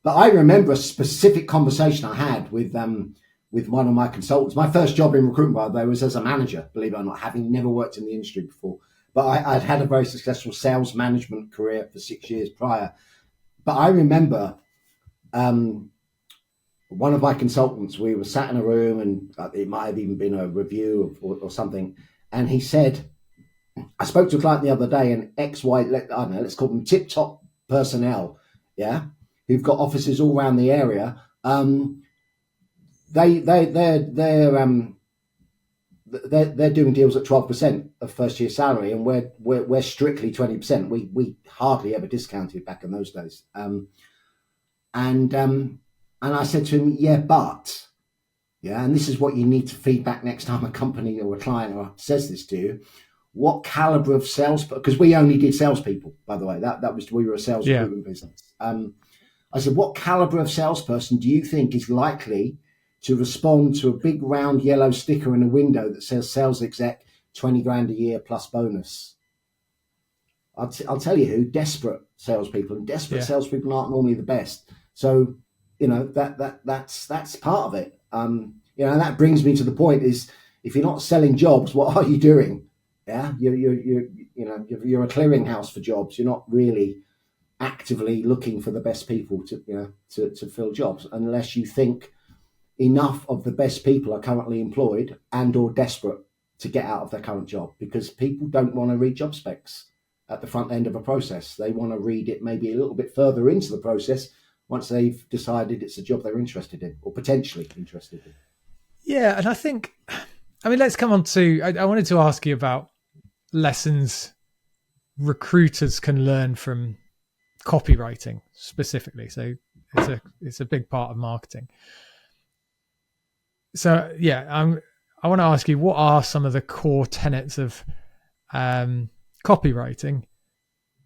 But I remember a specific conversation I had with one of my consultants. My first job in recruitment, by the way, was as a manager, believe it or not, having never worked in the industry before. But I'd had a very successful sales management career for 6 years prior. But I remember one of my consultants, we were sat in a room, and it might have even been a review or something. And he said, I spoke to a client the other day, and let's call them tip-top personnel, who've got offices all around the area. They're doing deals at 12% of first year salary, and we're strictly 20%. We hardly ever discounted back in those days. And I said to him, and this is what you need to feed back next time a company or a client says this to you. What caliber of because we only did salespeople, by the way. We were a sales recruitment business. I said, what caliber of salesperson do you think is likely to respond to a big round yellow sticker in a window that says sales exec, 20 grand a year plus bonus? I'll tell you who: desperate salespeople, and desperate salespeople aren't normally the best. So, that's part of it. And that brings me to the point is, if you're not selling jobs, what are you doing? You're a clearinghouse for jobs. You're not really actively looking for the best people to fill jobs, unless you think enough of the best people are currently employed and or desperate to get out of their current job, because people don't want to read job specs at the front end of a process. They want to read it maybe a little bit further into the process once they've decided it's a job they're interested in or potentially interested in. Yeah, and I think I mean, let's come on to, I wanted to ask you about lessons recruiters can learn from copywriting specifically. So it's a big part of marketing. So yeah, I want to ask you, what are some of the core tenets of copywriting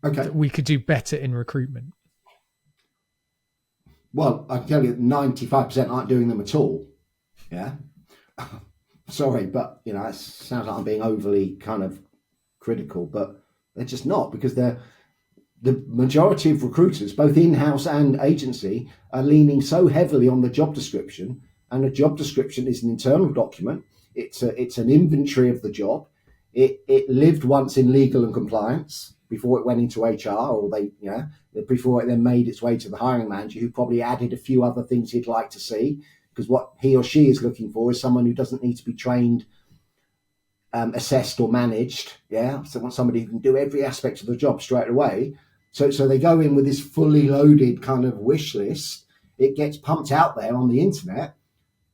that we could do better in recruitment? Well, I can tell you 95% aren't doing them at all. Yeah. Sorry, but it sounds like I'm being overly kind of critical, but they're just not, because the majority of recruiters, both in-house and agency, are leaning so heavily on the job description, and a job description is an internal document. It's an inventory of the job. It lived once in legal and compliance before it went into HR, or before it then made its way to the hiring manager, who probably added a few other things he'd like to see, because what he or she is looking for is someone who doesn't need to be trained, assessed or managed. Yeah. So want somebody who can do every aspect of the job straight away. So they go in with this fully loaded kind of wish list. It gets pumped out there on the internet,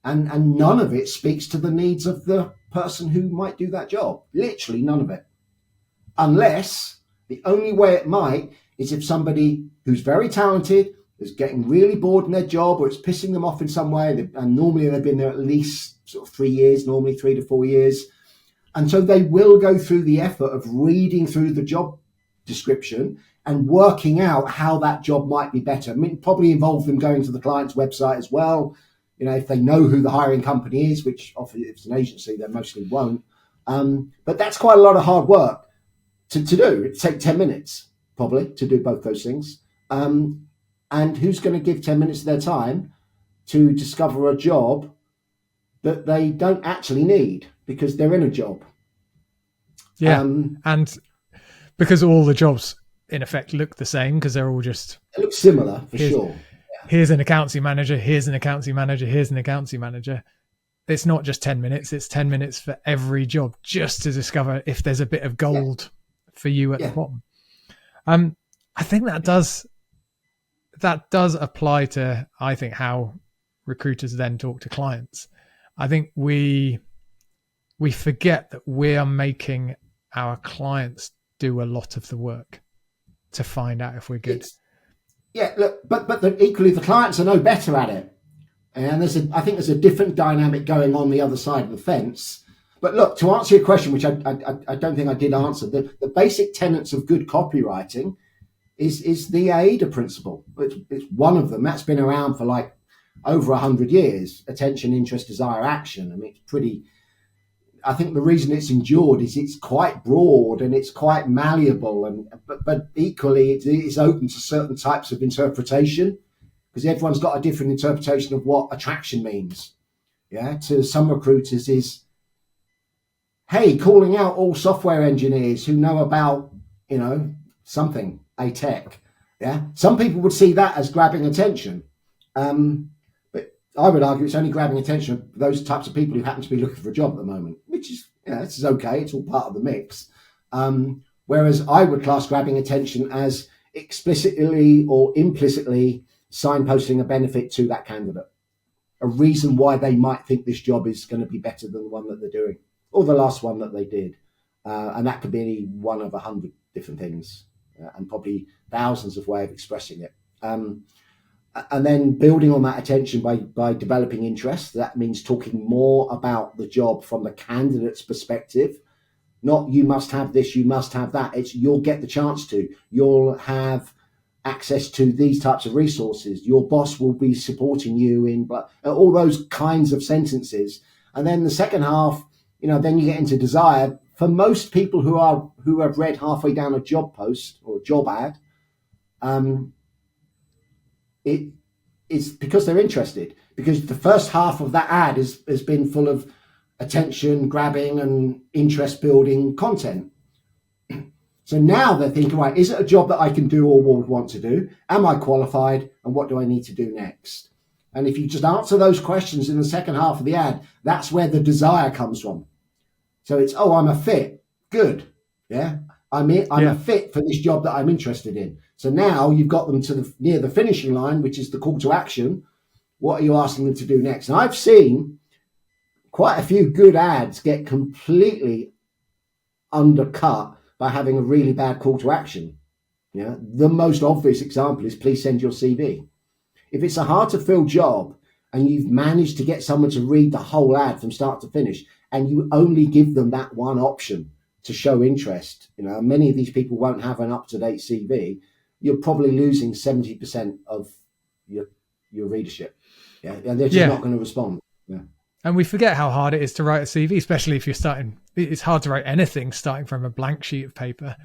and none of it speaks to the needs of the person who might do that job. Literally none of it. Unless the only way it might is if somebody who's very talented is getting really bored in their job, or it's pissing them off in some way, and normally they've been there at least sort of 3 years, normally 3 to 4 years. And so they will go through the effort of reading through the job description and working out how that job might be better. I mean, probably involve them going to the client's website as well. If they know who the hiring company is, which often if it's an agency, they mostly won't. But that's quite a lot of hard work to do. It'd take 10 minutes probably to do both those things. And who's going to give 10 minutes of their time to discover a job that they don't actually need because they're in a job? Yeah. And because all the jobs in effect look the same, because they're all just... They look similar, for sure. Yeah. Here's an accountancy manager, here's an accountancy manager, here's an accountancy manager. It's not just 10 minutes, it's 10 minutes for every job, just to discover if there's a bit of gold for you at the bottom. I think that does apply to, I think, how recruiters then talk to clients. I think we forget that we are making our clients do a lot of the work to find out if we're good. But equally the clients are no better at it. And I think there's a different dynamic going on the other side of the fence. But look, to answer your question, which I don't think I did answer, the basic tenets of good copywriting is the AIDA principle. It's one of them. That's been around for like over 100 years. Attention, interest, desire, action. I mean, it's pretty... I think the reason it's endured is it's quite broad and it's quite malleable, but equally it is open to certain types of interpretation, because everyone's got a different interpretation of what attraction means. Yeah, to some recruiters is, hey, calling out all software engineers who know about, something, a tech. Yeah, some people would see that as grabbing attention. But I would argue it's only grabbing attention of those types of people who happen to be looking for a job at the moment, which is, this is okay. It's all part of the mix. Whereas I would class grabbing attention as explicitly or implicitly signposting a benefit to that candidate, a reason why they might think this job is going to be better than the one that they're doing or the last one that they did. And that could be any one of 100 different things and probably thousands of ways of expressing it. And then building on that attention by developing interest. That means talking more about the job from the candidate's perspective. Not you must have this, you must have that. It's you'll get the chance to. You'll have access to these types of resources. Your boss will be supporting you in all those kinds of sentences. And then the second half, then you get into desire. For most people who have read halfway down a job post or a job ad, it is because they're interested, because the first half of that ad has been full of attention grabbing and interest building content. So now they're thinking, right, is it a job that I can do or would want to do? Am I qualified? And what do I need to do next? And if you just answer those questions in the second half of the ad, that's where the desire comes from. So it's, I'm a fit. Good. Yeah. I'm a fit for this job that I'm interested in. So now you've got them to near the finishing line, which is the call to action. What are you asking them to do next? And I've seen quite a few good ads get completely undercut by having a really bad call to action. Yeah, the most obvious example is please send your CV. If it's a hard to fill job and you've managed to get someone to read the whole ad from start to finish, and you only give them that one option to show interest, many of these people won't have an up-to-date CV, you're probably losing 70% of your readership. Yeah, and they're just not going to respond. Yeah. And we forget how hard it is to write a CV, especially if you're starting. It's hard to write anything starting from a blank sheet of paper.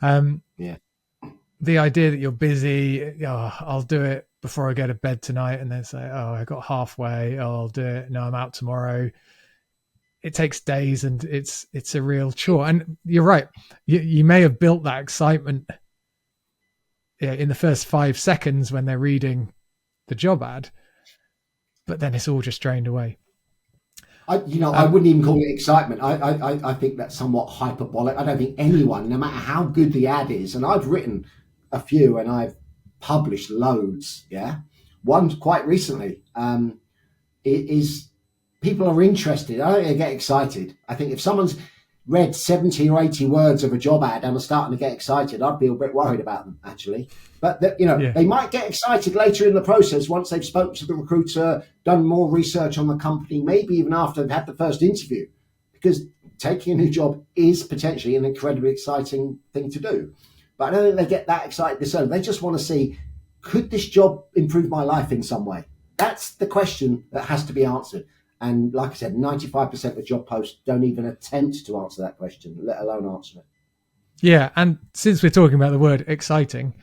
The idea that you're busy, I'll do it before I go to bed tonight, and then say, I got halfway, I'll do it. No, I'm out tomorrow. It takes days, and it's a real chore. And you're right. You may have built that excitement in the first 5 seconds when they're reading the job ad, but then it's all just drained away. I wouldn't even call it excitement. I think that's somewhat hyperbolic. I don't think anyone, no matter how good the ad is, and I've written a few and I've published loads. Yeah, one quite recently. It is people are interested. I don't think they get excited. I think if someone's read 70 or 80 words of a job ad and are starting to get excited, I'd be a bit worried about them actually. But they might get excited later in the process once they've spoken to the recruiter, done more research on the company, maybe even after they've had the first interview, because taking a new job is potentially an incredibly exciting thing to do. But I don't think they get that excited this early. They just want to see, could this job improve my life in some way? That's the question that has to be answered. And like I said, 95% of job posts don't even attempt to answer that question, let alone answer it. Yeah, and since we're talking about the word exciting,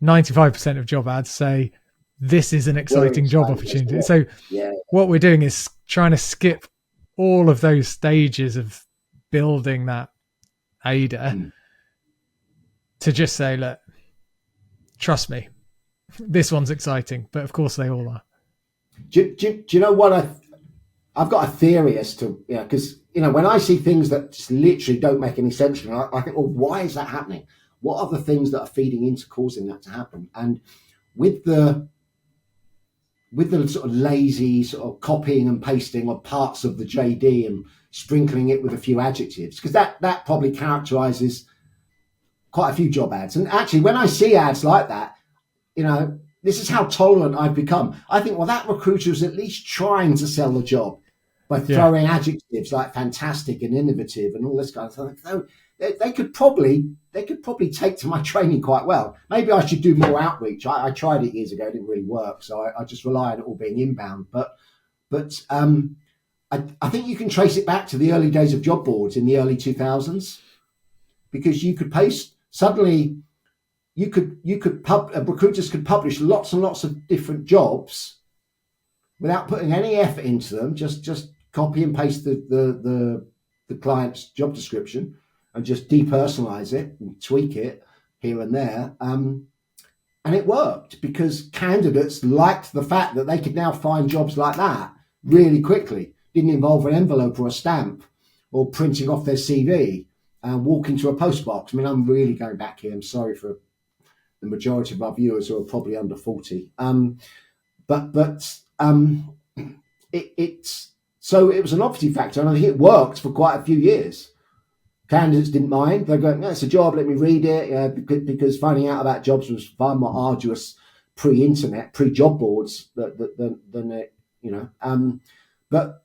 95% of job ads say this is an exciting job opportunity. So what we're doing is trying to skip all of those stages of building that AIDA to just say, look, trust me, this one's exciting. But of course they all are. Do you know what I've got a theory as to, because, when I see things that just literally don't make any sense to me, I think, well, why is that happening? What are the things that are feeding into causing that to happen? And with the sort of lazy sort of copying and pasting of parts of the JD and sprinkling it with a few adjectives, because that probably characterizes quite a few job ads. And actually, when I see ads like that, this is how tolerant I've become. I think, well, that recruiter is at least trying to sell the job by throwing adjectives like fantastic and innovative and all this kind of stuff. So they could probably take to my training quite well. Maybe I should do more outreach. I tried it years ago; it didn't really work, so I just rely on it all being inbound. But I think you can trace it back to the early days of job boards in the early 2000s, because you could paste suddenly. Recruiters could publish lots and lots of different jobs without putting any effort into them. Just copy and paste the client's job description and just depersonalize it and tweak it here and there. And it worked because candidates liked the fact that they could now find jobs like that really quickly. Didn't involve an envelope or a stamp or printing off their CV and walking to a post box. I mean, I'm really going back here. I'm sorry for the majority of our viewers who are probably under 40. So it was a novelty factor, and I think it worked for quite a few years. Candidates didn't mind. They're going, it's a job, let me read it, because finding out about jobs was far more arduous pre-internet, pre-job boards than it, but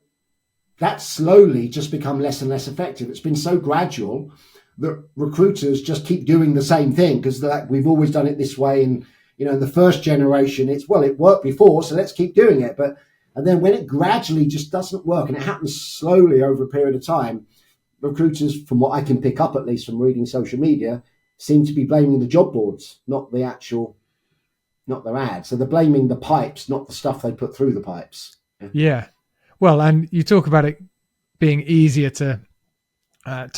that's slowly just become less and less effective. It's been so gradual that recruiters just keep doing the same thing because we've always done it this way. And, in the first generation, it worked before, so let's keep doing it. And then when it gradually just doesn't work, and it happens slowly over a period of time, recruiters, from what I can pick up, at least from reading social media, seem to be blaming the job boards, not their ads. So they're blaming the pipes, not the stuff they put through the pipes. Yeah. Well, and you talk about it being easier to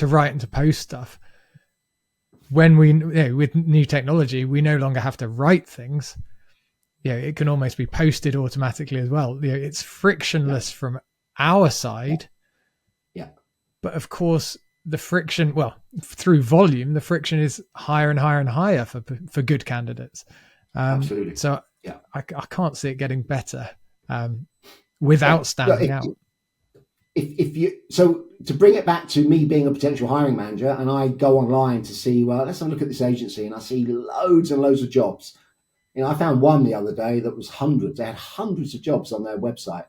write and to post stuff. When with new technology, we no longer have to write things. It can almost be posted automatically as well. It's frictionless from our side. Yeah. But of course, the friction, through volume, the friction is higher and higher and higher for good candidates. Absolutely. So I can't see it getting better without standing out. if you, so to bring it back to me being a potential hiring manager, and I go online to see, well, let's have a look at this agency, and I see loads and loads of jobs. I found one the other day that was hundreds. They had hundreds of jobs on their website.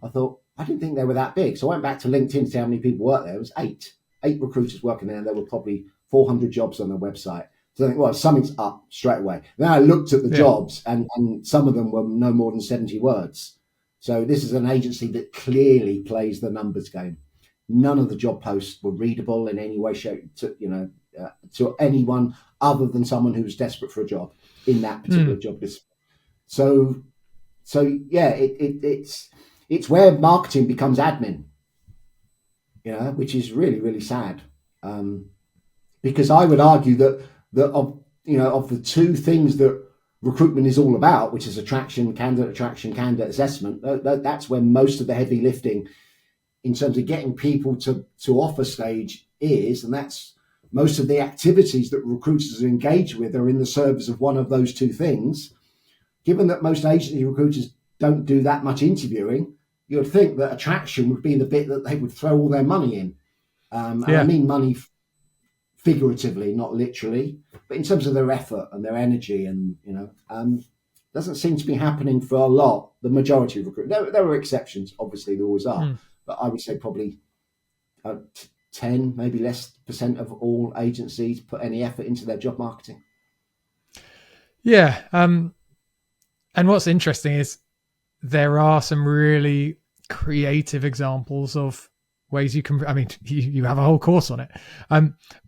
I thought, I didn't think they were that big. So I went back to LinkedIn to see how many people work there. It was eight recruiters working there. And there were probably 400 jobs on their website. So I think, well, something's up straight away. Then I looked at the jobs, and some of them were no more than 70 words. So this is an agency that clearly plays the numbers game. None of the job posts were readable in any way, shape, to anyone other than someone who was desperate for a job in that particular job. So yeah, it's where marketing becomes admin, which is really, really sad. Because I would argue that of the two things that recruitment is all about, which is candidate assessment, that's where most of the heavy lifting in terms of getting people to offer stage is, and that's most of the activities that recruiters are engaged with are in the service of one of those two things. Given that most agency recruiters don't do that much interviewing, you would think that attraction would be the bit that they would throw all their money in. And I mean money figuratively, not literally, but in terms of their effort and their energy, and doesn't seem to be happening for a lot. The majority of recruiters, there are exceptions, obviously there always are, but I would say probably 10, maybe less % of all agencies put any effort into their job marketing. Yeah, and what's interesting is there are some really creative examples of ways you can, I mean, you have a whole course on it,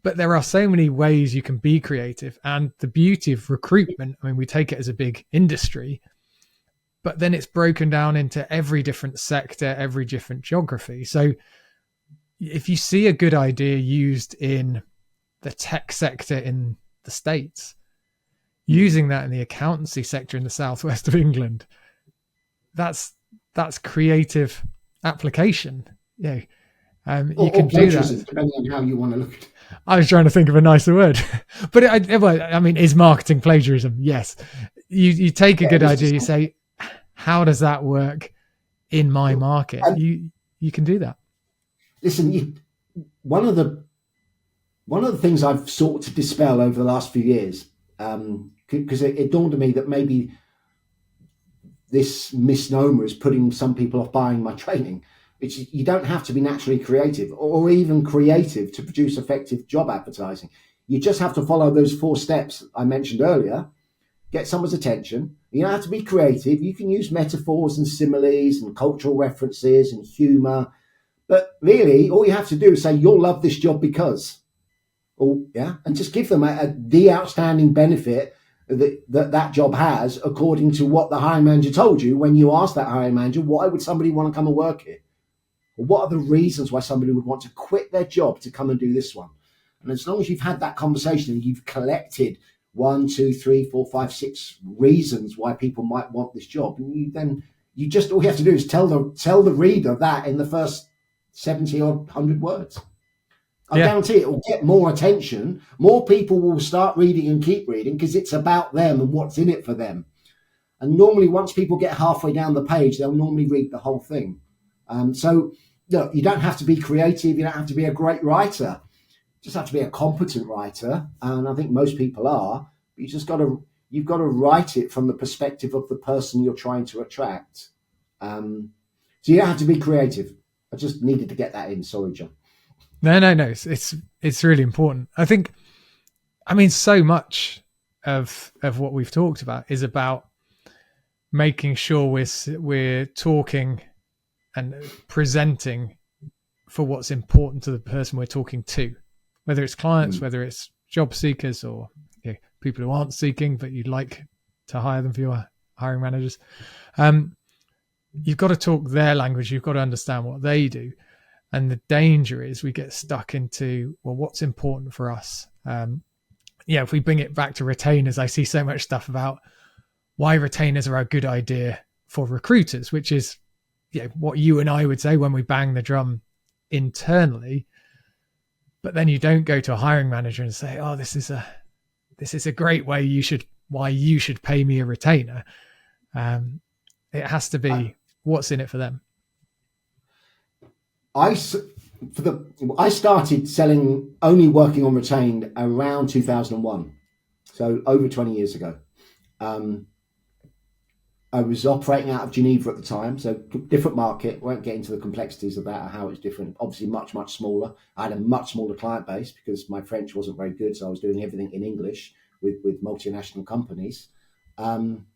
but there are so many ways you can be creative. And the beauty of recruitment, I mean, we take it as a big industry, but then it's broken down into every different sector, every different geography. So if you see a good idea used in the tech sector in the States, using that in the accountancy sector in the southwest of England, that's creative application. You can do that depending on how you want to look at it. I was trying to think of a nicer word, but I mean, is marketing plagiarism? Yes. You take a good idea, you say, how does that work in my market? You can do that. Listen, one of the things I've sought to dispel over the last few years, because it dawned on me that maybe this misnomer is putting some people off buying my training. You don't have to be naturally creative or even creative to produce effective job advertising. You just have to follow those 4 steps I mentioned earlier. Get someone's attention. You don't have to be creative. You can use metaphors and similes and cultural references and humor. But really, all you have to do is say, you'll love this job because. And just give them the outstanding benefit that job has according to what the hiring manager told you when you asked that hiring manager, why would somebody want to come and work here? What are the reasons why somebody would want to quit their job to come and do this one? And as long as you've had that conversation and you've collected 1, 2, 3, 4, 5, 6 reasons why people might want this job, and you just, all you have to do is tell the reader that in the first 70 or 100 words. I guarantee it will get more attention. More people will start reading and keep reading because it's about them and what's in it for them. And normally, once people get halfway down the page, they'll normally read the whole thing. So, look, you don't have to be creative. You don't have to be a great writer. You just have to be a competent writer. And I think most people are. But you've got to write it from the perspective of the person you're trying to attract. So you don't have to be creative. I just needed to get that in. Sorry, John. No. It's really important. I think, I mean, so much of what we've talked about is about making sure we're talking and presenting for what's important to the person we're talking to, whether it's clients, whether it's job seekers, or people who aren't seeking but you'd like to hire them for your hiring managers. You've got to talk their language. You've got to understand what they do. And the danger is we get stuck into, well, what's important for us? If we bring it back to retainers, I see so much stuff about why retainers are a good idea for recruiters, which is what you and I would say when we bang the drum internally. But then you don't go to a hiring manager and say, oh, this is a great way why you should pay me a retainer. It has to be what's in it for them. I started selling, only working on retained around 2001, so over 20 years ago. I was operating out of Geneva at the time, so different market. Won't get into the complexities of that, how it's different. Obviously, much, much smaller. I had a much smaller client base because my French wasn't very good, so I was doing everything in English with multinational companies. And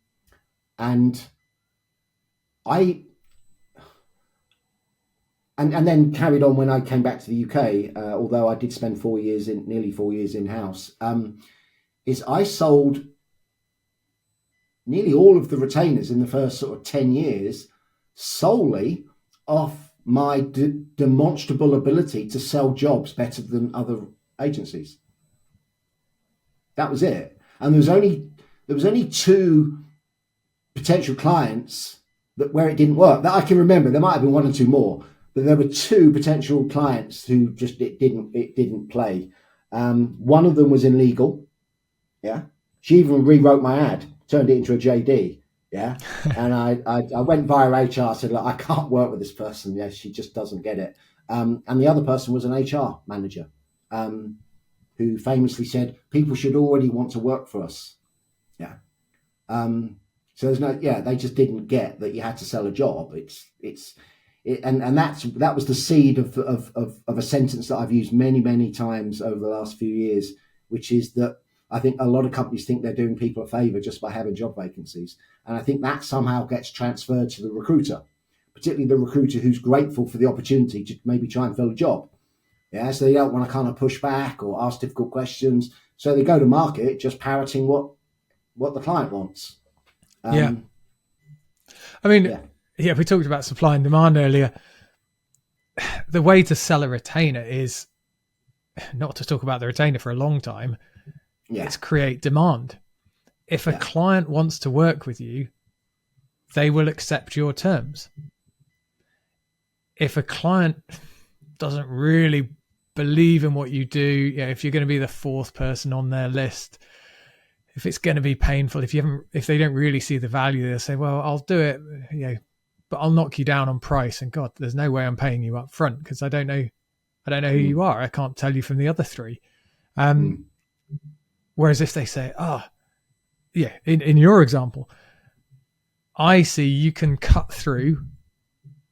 I and then carried on when I came back to the UK. Although I did spend nearly 4 years in house. Is I sold nearly all of the retainers in the first sort of 10 years solely off my demonstrable ability to sell jobs better than other agencies. That was it. And there was only 2 potential clients where it didn't work that I can remember. There might have been 1 or 2 more, but there were 2 potential clients who just it didn't play. One of them was in legal. Yeah, she even rewrote my ad, turned it into a JD. Yeah, and I went via HR, said, look, I can't work with this person. Yeah, she just doesn't get it. And the other person was an HR manager, who famously said, people should already want to work for us. Yeah. So there's they just didn't get that you had to sell a job. And that was the seed of a sentence that I've used many, many times over the last few years, which is that I think a lot of companies think they're doing people a favor just by having job vacancies. And I think that somehow gets transferred to the recruiter, particularly the recruiter who's grateful for the opportunity to maybe try and fill a job. Yeah, so they don't want to kind of push back or ask difficult questions. So they go to market just parroting what the client wants. I mean, we talked about supply and demand earlier. The way to sell a retainer is not to talk about the retainer for a long time. It's create demand. If a client wants to work with you, they will accept your terms. If a client doesn't really believe in what you do, if you're going to be the 4th person on their list, if it's going to be painful, if they don't really see the value, they'll say, well, I'll do it, but I'll knock you down on price. And God, there's no way I'm paying you up front because I don't know who you are. I can't tell you from the other 3. Whereas if they say, in your example, I see you can cut through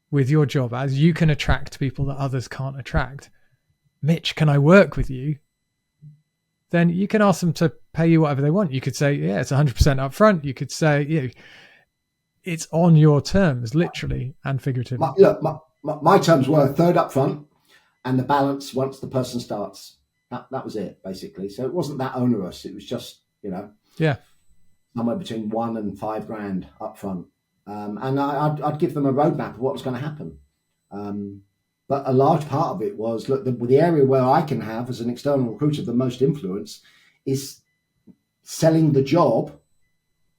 with your job ads, you can attract people that others can't attract. Mitch, can I work with you? Then you can ask them to pay you whatever they want. You could say, it's 100% up front. You could say, it's on your terms, literally and figuratively. My terms were 1/3 up front and the balance once the person starts. That was it, basically. So it wasn't that onerous. It was just, somewhere between 1 and 5 grand up front. And I'd give them a roadmap of what was going to happen. But a large part of it was, look, the area where I can have, as an external recruiter, the most influence is selling the job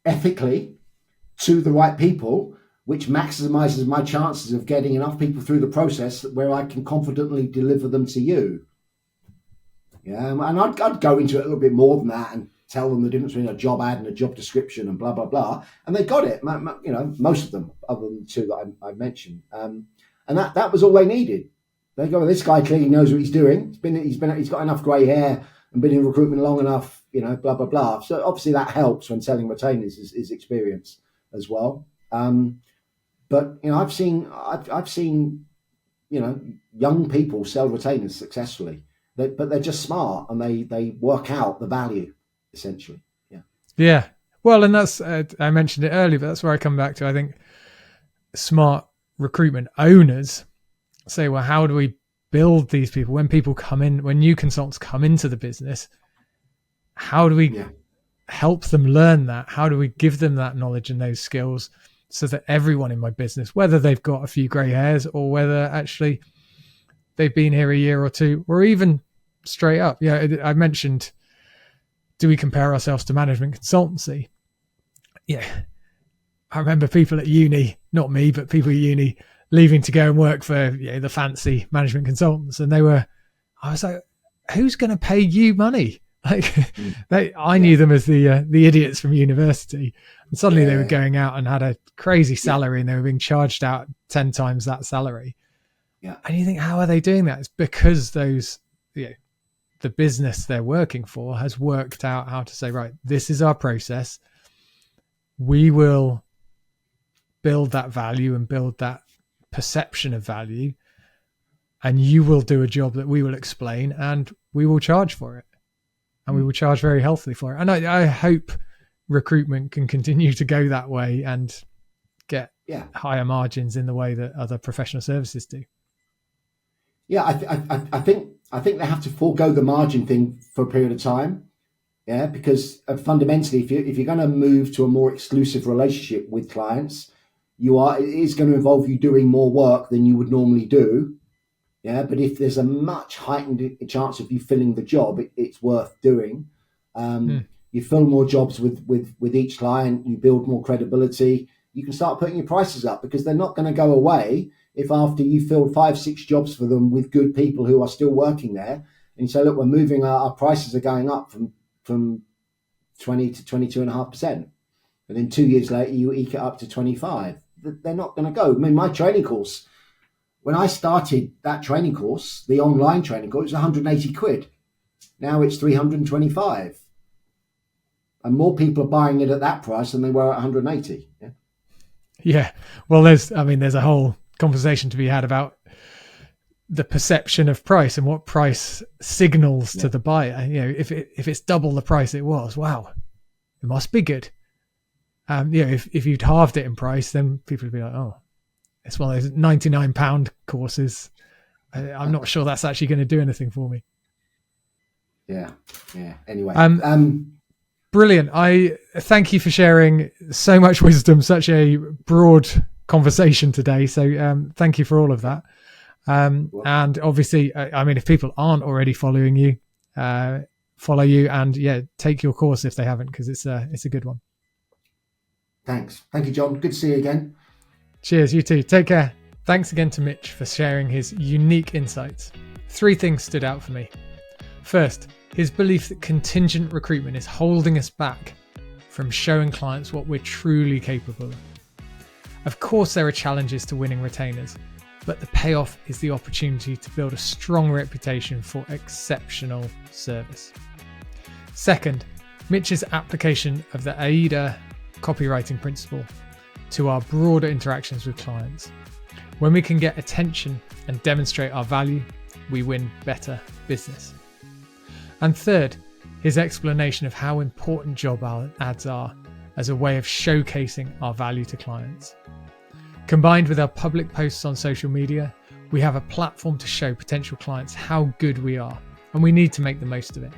ethically to the right people, which maximizes my chances of getting enough people through the process where I can confidently deliver them to you. Yeah, and I'd go into it a little bit more than that and tell them the difference between a job ad and a job description and blah, blah, blah. And they got it, most of them, other than the 2 that I mentioned. And that was all they needed. They go, well, this guy clearly knows what he's doing. He's got enough grey hair and been in recruitment long enough, blah, blah, blah. So obviously that helps when selling retainers is experience as well. But, I've seen, young people sell retainers successfully. But they're just smart and they work out the value, essentially. Yeah. Well, and that's, I mentioned it earlier, but that's where I come back to. I think smart recruitment owners say, well, how do we build these people? When people come in, when new consultants come into the business, how do we help them learn that? How do we give them that knowledge and those skills so that everyone in my business, whether they've got a few grey hairs or whether actually they've been here a year or 2, or even straight up. I mentioned, do we compare ourselves to management consultancy? I remember people at uni, not me, but people at uni leaving to go and work for the fancy management consultants. And I was like, who's going to pay you money? I knew them as the idiots from university. And suddenly they were going out and had a crazy salary and they were being charged out 10 times that salary. Yeah. And you think, how are they doing that? It's because those, the business they're working for has worked out how to say, right, this is our process. We will build that value and build that perception of value, and you will do a job that we will explain, and we will charge for it, and we will charge very healthily for it. And I hope recruitment can continue to go that way and get higher margins in the way that other professional services do. Yeah, I think they have to forego the margin thing for a period of time. Yeah, because fundamentally, if you're going to move to a more exclusive relationship with clients, it is going to involve you doing more work than you would normally do. Yeah, but if there's a much heightened chance of you filling the job, it's worth doing. You fill more jobs with each client, you build more credibility. You can start putting your prices up, because they're not going to go away if after you filled 5-6 jobs for them with good people who are still working there, and you say, look, we're moving, our prices are going up from 20 to 22.5%. And then 2 years later, you eke it up to 25. They're not going to go. I mean, my training course, when I started that training course, the online training course, it was 180 quid. Now it's 325. And more people are buying it at that price than they were at 180. Yeah. Well, there's a whole conversation to be had about the perception of price and what price signals to the buyer. If it's double the price it was, wow, it must be good. If you'd halved it in price, then people would be like, oh, it's one of those £99 courses. I'm not sure that's actually going to do anything for me. Yeah. Anyway, brilliant. I thank you for sharing so much wisdom, such a broad conversation today. So thank you for all of that. And obviously, if people aren't already following you, follow you, and take your course if they haven't, because it's a good one. Thanks. Thank you, John. Good to see you again. Cheers. You too. Take care. Thanks again to Mitch for sharing his unique insights. 3 things stood out for me. First, his belief that contingent recruitment is holding us back from showing clients what we're truly capable of. Of course, there are challenges to winning retainers, but the payoff is the opportunity to build a strong reputation for exceptional service. Second, Mitch's application of the AIDA copywriting principle to our broader interactions with clients. When we can get attention and demonstrate our value, we win better business. And third, his explanation of how important job ads are as a way of showcasing our value to clients. Combined with our public posts on social media, we have a platform to show potential clients how good we are, and we need to make the most of it.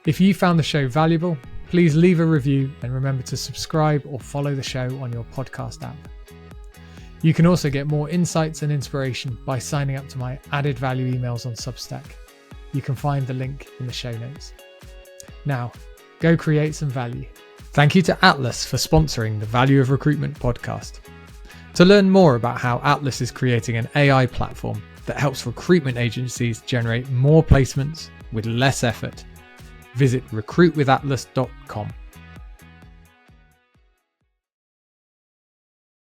If you found the show valuable, please leave a review and remember to subscribe or follow the show on your podcast app. You can also get more insights and inspiration by signing up to my added value emails on Substack. You can find the link in the show notes. Now, go create some value. Thank you to Atlas for sponsoring the Value of Recruitment podcast. To learn more about how Atlas is creating an AI platform that helps recruitment agencies generate more placements with less effort, visit recruitwithatlas.com.